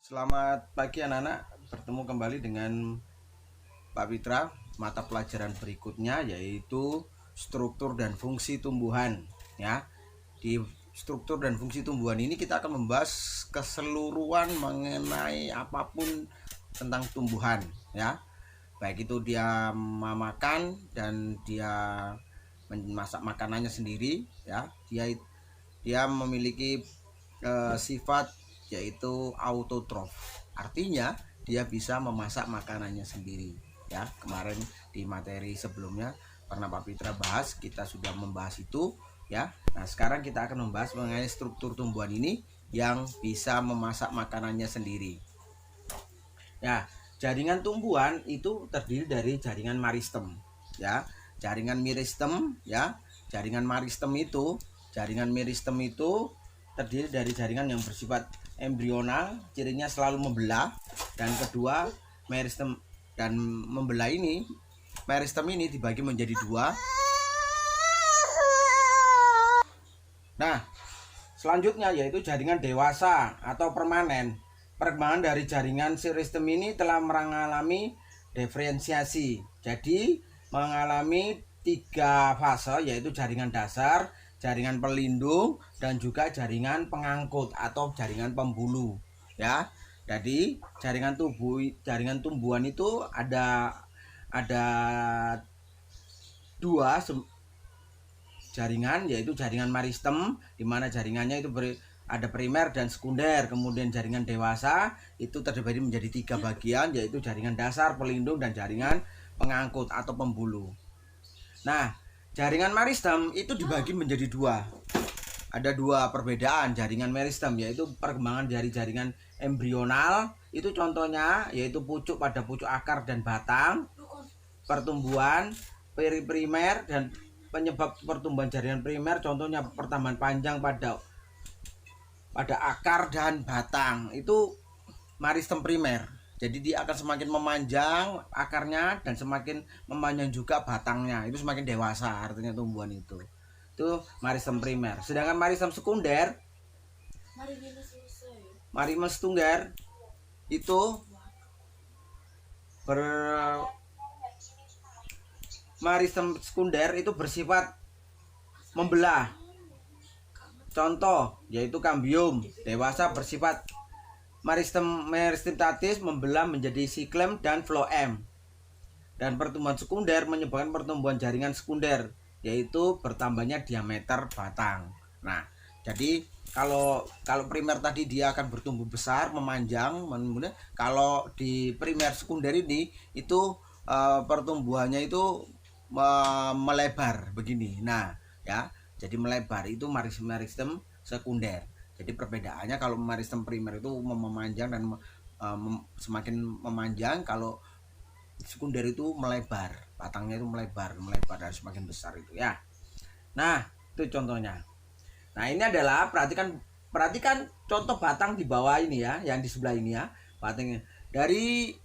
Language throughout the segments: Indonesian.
Selamat pagi anak-anak, bertemu kembali dengan Pak Fitra. Mata pelajaran berikutnya yaitu struktur dan fungsi tumbuhan. Ya, di struktur dan fungsi tumbuhan ini kita akan membahas keseluruhan mengenai apapun tentang tumbuhan. Ya, baik itu dia memakan dan dia memasak makanannya sendiri. Ya, dia memiliki sifat yaitu autotrof. Artinya dia bisa memasak makanannya sendiri. Ya, kemarin di materi sebelumnya pernah Pak Fitra bahas, kita sudah membahas itu ya. Nah, sekarang kita akan membahas mengenai struktur tumbuhan ini yang bisa memasak makanannya sendiri. Ya, jaringan tumbuhan itu terdiri dari jaringan meristem ya. Jaringan meristem ya. Jaringan meristem itu terdiri dari jaringan yang bersifat embrional, cirinya selalu membelah, dan kedua meristem dan membelah ini, meristem ini dibagi menjadi dua. Nah, selanjutnya yaitu jaringan dewasa atau permanen. Perkembangan dari jaringan meristem ini telah mengalami diferensiasi. Jadi mengalami 3 fase yaitu jaringan dasar, jaringan pelindung, dan juga jaringan pengangkut atau jaringan pembuluh. Ya, jadi jaringan tumbuhan itu ada dua jaringan, yaitu jaringan meristem, di mana jaringannya itu ada primer dan sekunder. Kemudian jaringan dewasa itu terbagi menjadi 3 bagian, yaitu jaringan dasar, pelindung, dan jaringan pengangkut atau pembuluh. Nah, jaringan meristem itu dibagi menjadi dua. Ada 2 perbedaan jaringan meristem, yaitu perkembangan dari jaringan embrional, itu contohnya yaitu pucuk pada pucuk akar dan batang, pertumbuhan primer, dan penyebab pertumbuhan jaringan primer contohnya pertambahan panjang pada akar dan batang, itu meristem primer. Jadi dia akan semakin memanjang akarnya dan semakin memanjang juga batangnya. Itu semakin dewasa artinya tumbuhan itu. Itu meristem primer. Sedangkan meristem sekunder, meristem sekunder itu meristem sekunder itu bersifat membelah. Contoh yaitu kambium. Dewasa bersifat meristemtatis, membelah menjadi siklem dan floem. Dan pertumbuhan sekunder menyebabkan pertumbuhan jaringan sekunder, yaitu bertambahnya diameter batang. Nah, jadi kalau primer tadi dia akan bertumbuh besar, memanjang, kalau di primer sekunder ini itu pertumbuhannya itu melebar begini. Nah, ya, jadi melebar itu meristem sekunder. Jadi perbedaannya kalau meristem primer itu memanjang dan semakin memanjang, kalau sekunder itu melebar, batangnya itu melebar dan semakin besar itu ya. Nah, itu contohnya. Nah, ini adalah perhatikan contoh batang di bawah ini ya, yang di sebelah ini ya. Batangnya dari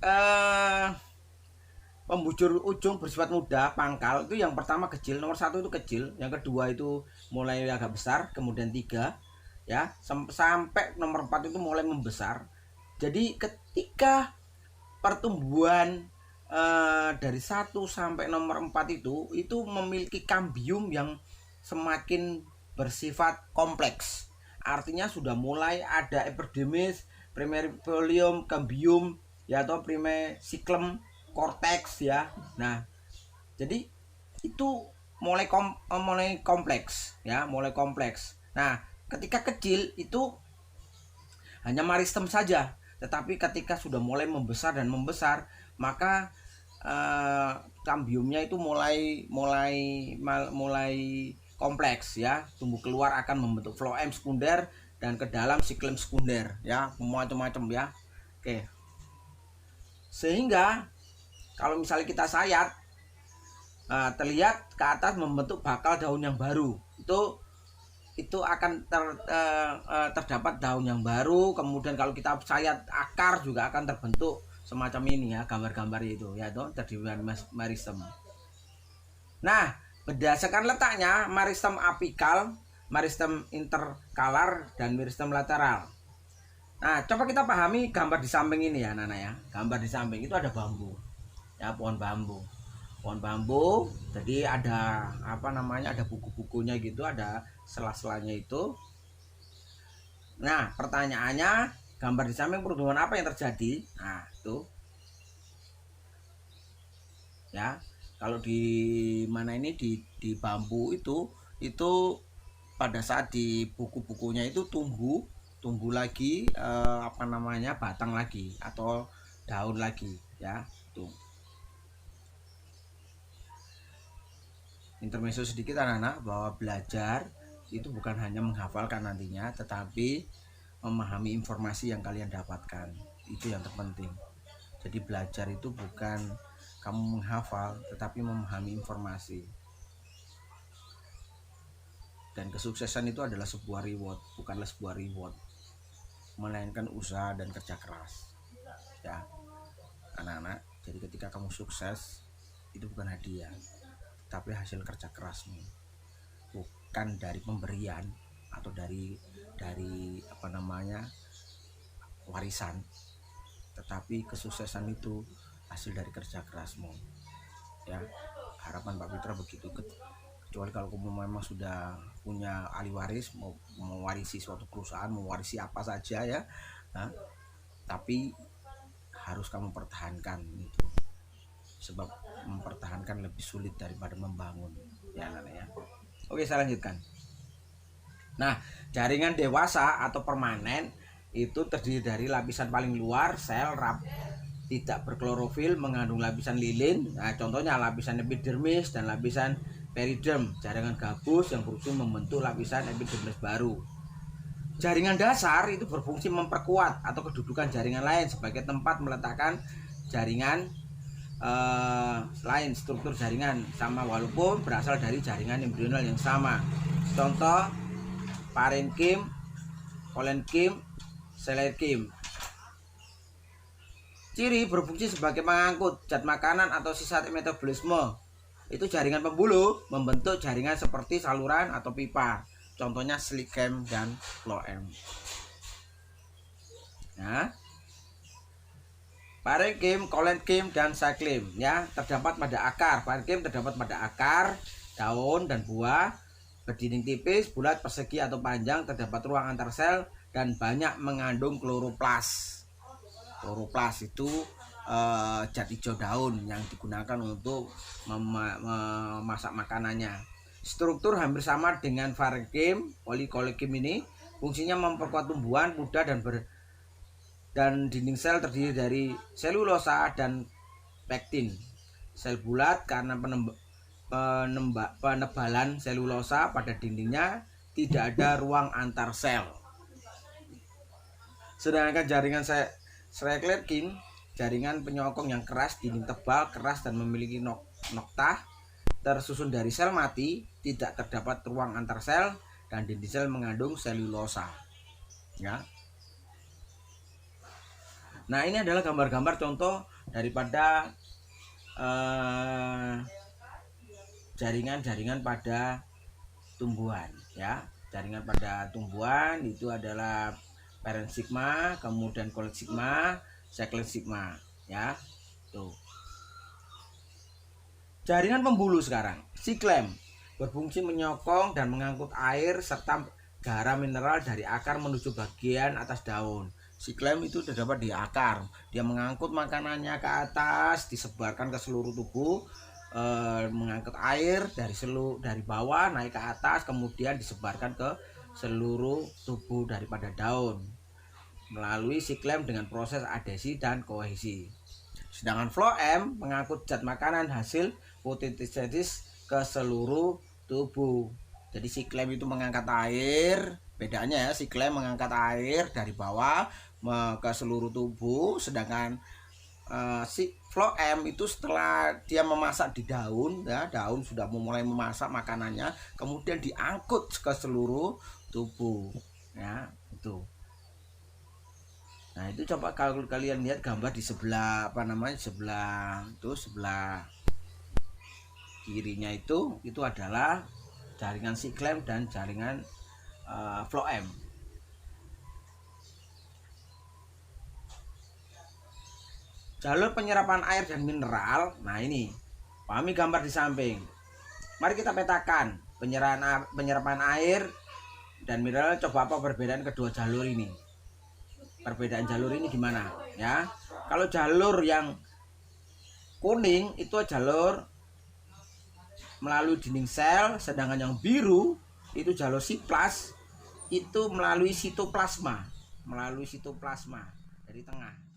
pembujur ujung bersifat muda, pangkal itu yang pertama kecil, nomor 1 itu kecil, yang kedua itu mulai agak besar, kemudian 3 ya, sampai nomor 4 itu mulai membesar. Jadi ketika pertumbuhan dari 1 sampai nomor 4 itu memiliki kambium yang semakin bersifat kompleks. Artinya sudah mulai ada epidermis, primordium, kambium ya, atau primesiklem, korteks ya. Nah, jadi itu mulai kompleks ya, mulai kompleks. Nah, ketika kecil itu hanya meristem saja, tetapi ketika sudah mulai membesar dan membesar, maka kambiumnya itu mulai kompleks ya, tumbuh keluar akan membentuk floem sekunder dan ke dalam siklem sekunder ya, macam-macam ya. Oke. Sehingga kalau misalnya kita sayat, terlihat ke atas membentuk bakal daun yang baru. Itu akan terdapat daun yang baru. Kemudian kalau kita sayat akar juga akan terbentuk semacam ini ya, gambar-gambar itu ya, itu terdiri dari meristem. Nah, berdasarkan letaknya, meristem apikal, meristem interkalar, dan meristem lateral. Nah, coba kita pahami gambar di samping ini ya, Nana ya. Gambar di samping itu ada bambu. Ya, pohon bambu. Pohon bambu. Jadi ada apa namanya? Ada buku-bukunya gitu, ada sela-selanya itu. Nah, pertanyaannya, gambar di samping perundungan apa yang terjadi? Nah, itu. Ya. Kalau di mana ini di bambu itu pada saat di buku-bukunya itu tumbuh lagi apa namanya batang lagi atau daun lagi ya tuh. Intermezzo sedikit anak-anak bahwa belajar itu bukan hanya menghafalkan nantinya tetapi memahami informasi yang kalian dapatkan, itu yang terpenting. Jadi belajar itu bukan kamu menghafal tetapi memahami informasi. Dan kesuksesan itu adalah sebuah reward, bukanlah sebuah reward, melainkan usaha dan kerja keras ya anak-anak. Jadi ketika kamu sukses itu bukan hadiah tapi hasil kerja kerasmu, bukan dari pemberian atau dari apa namanya warisan, tetapi kesuksesan itu hasil dari kerja kerasmu ya. Harapan Pak Fitra begitu, kecuali kalau kamu memang sudah punya ahli waris, mau mewarisi suatu perusahaan, mewarisi apa saja ya. Nah, tapi harus kamu pertahankan itu, sebab mempertahankan lebih sulit daripada membangun ya anak ya. Oke, saya lanjutkan. Nah, jaringan dewasa atau permanen itu terdiri dari lapisan paling luar sel tidak berklorofil mengandung lapisan lilin. Nah, contohnya lapisan epidermis dan lapisan periderm, jaringan gabus yang berujung membentuk lapisan epidermis baru. Jaringan dasar itu berfungsi memperkuat atau kedudukan jaringan lain sebagai tempat meletakkan jaringan lain. Struktur jaringan sama walaupun berasal dari jaringan embrional yang sama. Contoh parenkim, kolenkim, selerkim. Ciri berfungsi sebagai pengangkut zat makanan atau sisa metabolisme. Itu jaringan pembuluh membentuk jaringan seperti saluran atau pipa. Contohnya silikem dan floem. Nah, parenkim, kolenkim, dan saiklim ya terdapat pada akar. Parenkim terdapat pada akar, daun dan buah, berdinding tipis, bulat, persegi atau panjang, terdapat ruang antar sel dan banyak mengandung kloroplas. Kloroplas itu zat hijau daun yang digunakan untuk memasak makanannya. Struktur hampir sama dengan parenkim, polikolekim ini. Fungsinya memperkuat tumbuhan muda dan dinding sel terdiri dari selulosa dan pektin. Sel bulat karena penebalan selulosa pada dindingnya, tidak ada ruang antar sel. Sedangkan jaringan Schleicher-King, jaringan penyokong yang keras, dinding tebal, keras dan memiliki noktah, tersusun dari sel mati, tidak terdapat ruang antar sel dan dinding sel mengandung selulosa. Ya. Nah, ini adalah gambar-gambar contoh daripada jaringan-jaringan pada tumbuhan ya. Jaringan pada tumbuhan itu adalah parenchyma, kemudian kolenchyma, seiclostigma ya. Tuh. Jaringan pembuluh sekarang, siklem berfungsi menyokong dan mengangkut air serta garam mineral dari akar menuju bagian atas daun. Siklem itu terdapat di akar, dia mengangkut makanannya ke atas, disebarkan ke seluruh tubuh, mengangkut air dari bawah naik ke atas, kemudian disebarkan ke seluruh tubuh daripada daun melalui siklem dengan proses adhesi dan kohesi. Sedangkan floem mengangkut zat makanan hasil fotosintesis ke seluruh tubuh. Jadi siklem itu mengangkat air, bedanya ya, siklem mengangkat air dari bawah ke seluruh tubuh, sedangkan si floem itu setelah dia memasak di daun ya, daun sudah mulai memasak makanannya, kemudian diangkut ke seluruh tubuh ya, itu. Nah, itu coba kalau kalian lihat gambar di sebelah sebelah kirinya itu adalah jaringan siklem dan jaringan floem. jalur penyerapan air dan mineral. Nah ini, pahami gambar di samping. Mari kita petakan penyerapan air dan mineral. Coba apa perbedaan kedua jalur ini? Perbedaan jalur ini gimana ya? Kalau jalur yang kuning itu jalur melalui dinding sel, sedangkan yang biru itu jalur siplas itu melalui sitoplasma dari tengah.